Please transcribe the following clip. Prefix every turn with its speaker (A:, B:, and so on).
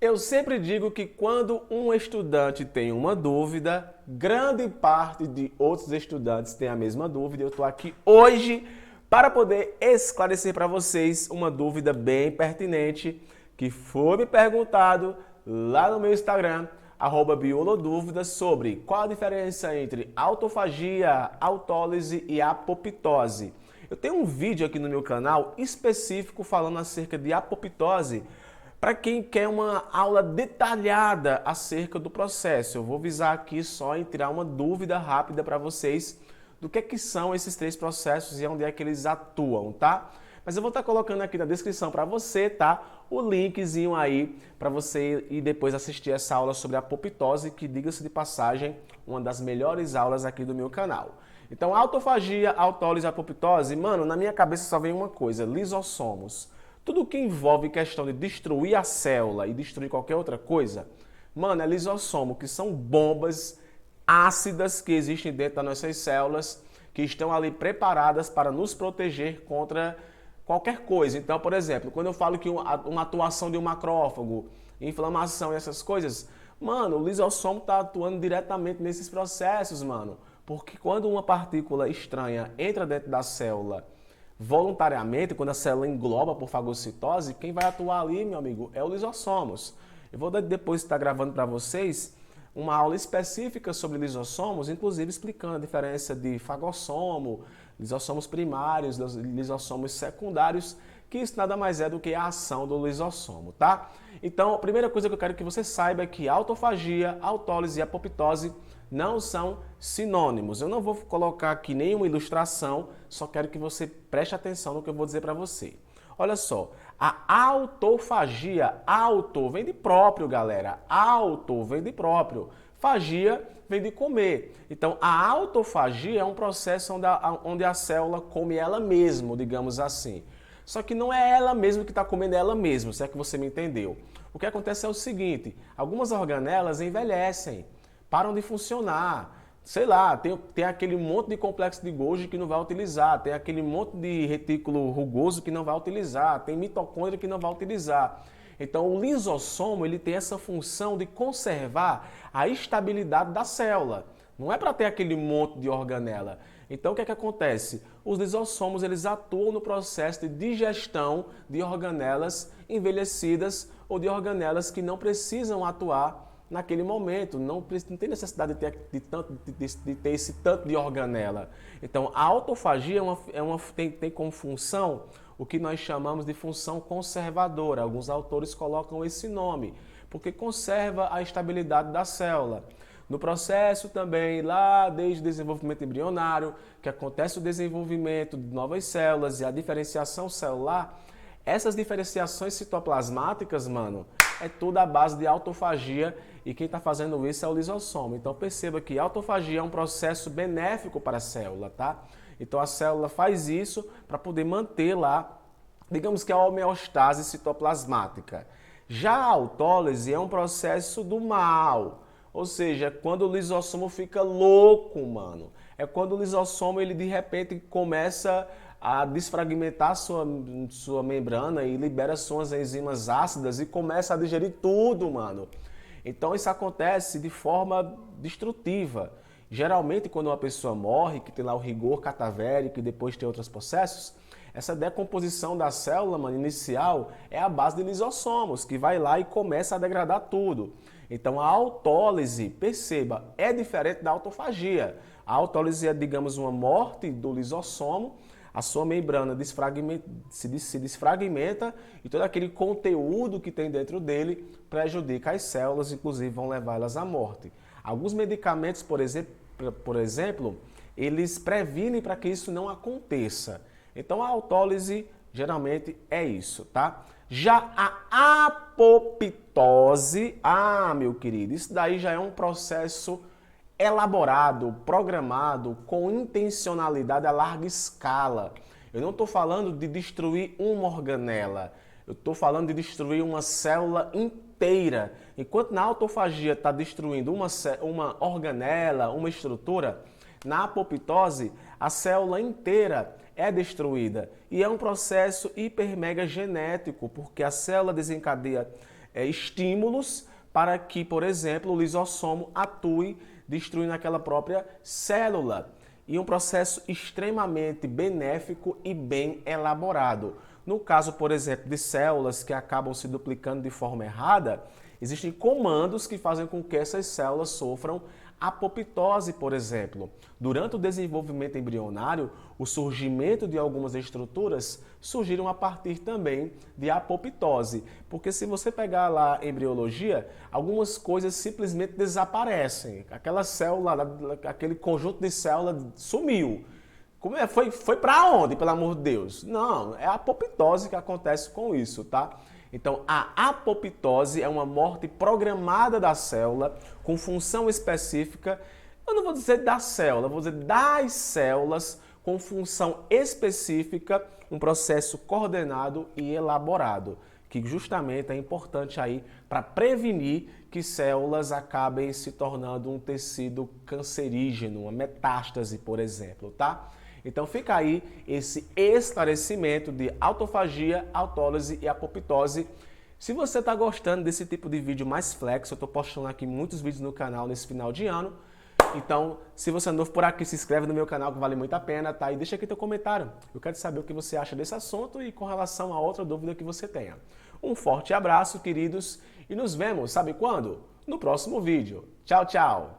A: Eu sempre digo que quando um estudante tem uma dúvida, grande parte de outros estudantes tem a mesma dúvida. Eu estou aqui hoje para poder esclarecer para vocês uma dúvida bem pertinente que foi me perguntado lá no meu Instagram, @biolodúvidas, sobre qual a diferença entre autofagia, autólise e apoptose. Eu tenho um vídeo aqui no meu canal específico falando acerca de apoptose, para quem quer uma aula detalhada acerca do processo. Eu vou visar aqui só em tirar uma dúvida rápida para vocês do que são esses três processos e onde é que eles atuam, tá? Mas eu vou estar colocando aqui na descrição para você, tá? O linkzinho aí para você ir depois assistir essa aula sobre apoptose, que, diga-se de passagem, uma das melhores aulas aqui do meu canal. Então, autofagia, autólise e apoptose, mano, na minha cabeça só vem uma coisa: lisossomos. Tudo que envolve questão de destruir a célula e destruir qualquer outra coisa, mano, é lisossomo, que são bombas ácidas que existem dentro das nossas células, que estão ali preparadas para nos proteger contra qualquer coisa. Então, por exemplo, quando eu falo que uma atuação de um macrófago, inflamação e essas coisas, mano, o lisossomo está atuando diretamente nesses processos, mano. Porque quando uma partícula estranha entra dentro da célula voluntariamente, quando a célula engloba por fagocitose, quem vai atuar ali, meu amigo, é o lisossomos. Eu vou depois estar gravando para vocês uma aula específica sobre lisossomos, inclusive explicando a diferença de fagossomo, lisossomos primários, lisossomos secundários, que isso nada mais é do que a ação do lisossomo, tá? Então, a primeira coisa que eu quero que você saiba é que autofagia, autólise e apoptose não são sinônimos. Eu não vou colocar aqui nenhuma ilustração, só quero que você preste atenção no que eu vou dizer para você. Olha só, a autofagia, auto vem de próprio, galera. Auto vem de próprio. Fagia vem de comer. Então, a autofagia é um processo onde a célula come ela mesma, digamos assim. Só que não é ela mesma que está comendo ela mesma, se é que você me entendeu. O que acontece é o seguinte: algumas organelas envelhecem, param de funcionar. Sei lá, tem aquele monte de complexo de Golgi que não vai utilizar, tem aquele monte de retículo rugoso que não vai utilizar, tem mitocôndria que não vai utilizar. Então, o lisossomo, ele tem essa função de conservar a estabilidade da célula. Não é para ter aquele monte de organela. Então, o que acontece? Os lisossomos, eles atuam no processo de digestão de organelas envelhecidas ou de organelas que não precisam atuar naquele momento. Não tem necessidade de ter esse tanto de organela. Então, a autofagia tem como função o que nós chamamos de função conservadora. Alguns autores colocam esse nome, porque conserva a estabilidade da célula. No processo também, lá desde o desenvolvimento embrionário, que acontece o desenvolvimento de novas células e a diferenciação celular, essas diferenciações citoplasmáticas, mano, é tudo à base de autofagia, e quem está fazendo isso é o lisossomo. Então perceba que a autofagia é um processo benéfico para a célula, tá? Então a célula faz isso para poder manter lá, digamos que a homeostase citoplasmática. Já a autólise é um processo do mal. Ou seja, quando o lisossomo fica louco, mano. É quando o lisossomo, ele de repente começa a desfragmentar sua membrana e libera suas enzimas ácidas e começa a digerir tudo, mano. Então isso acontece de forma destrutiva. Geralmente, quando uma pessoa morre, que tem lá o rigor cadavérico e depois tem outros processos, essa decomposição da célula, mano, inicial é a base de lisossomos, que vai lá e começa a degradar tudo. Então a autólise, perceba, é diferente da autofagia. A autólise é, digamos, uma morte do lisossomo, a sua membrana se desfragmenta e todo aquele conteúdo que tem dentro dele prejudica as células, inclusive vão levá-las à morte. Alguns medicamentos, por exemplo, eles previnem para que isso não aconteça. Então a autólise geralmente é isso, tá? Já a apoptose, meu querido, isso daí já é um processo elaborado, programado, com intencionalidade a larga escala. Eu não estou falando de destruir uma organela, eu estou falando de destruir uma célula inteira. Enquanto na autofagia está destruindo uma organela, uma estrutura, na apoptose a célula inteira é destruída. E é um processo hiper mega genético, porque a célula desencadeia estímulos para que, por exemplo, o lisossomo atue destruindo aquela própria célula. E um processo extremamente benéfico e bem elaborado. No caso, por exemplo, de células que acabam se duplicando de forma errada, existem comandos que fazem com que essas células sofram apoptose, por exemplo. Durante o desenvolvimento embrionário, o surgimento de algumas estruturas surgiram a partir também de apoptose. Porque se você pegar lá em embriologia, algumas coisas simplesmente desaparecem. Aquela célula, aquele conjunto de células sumiu. Como é? Foi para onde, pelo amor de Deus? Não, é a apoptose que acontece com isso, tá? Então, a apoptose é uma morte programada da célula com função específica. Eu não vou dizer da célula, vou dizer das células com função específica, um processo coordenado e elaborado, que justamente é importante aí para prevenir que células acabem se tornando um tecido cancerígeno, uma metástase, por exemplo, tá? Então fica aí esse esclarecimento de autofagia, autólise e apoptose. Se você está gostando desse tipo de vídeo mais flex, eu estou postando aqui muitos vídeos no canal nesse final de ano. Então, se você é novo por aqui, se inscreve no meu canal que vale muito a pena, tá? E deixa aqui teu comentário. Eu quero saber o que você acha desse assunto e com relação a outra dúvida que você tenha. Um forte abraço, queridos, e nos vemos, sabe quando? No próximo vídeo. Tchau, tchau!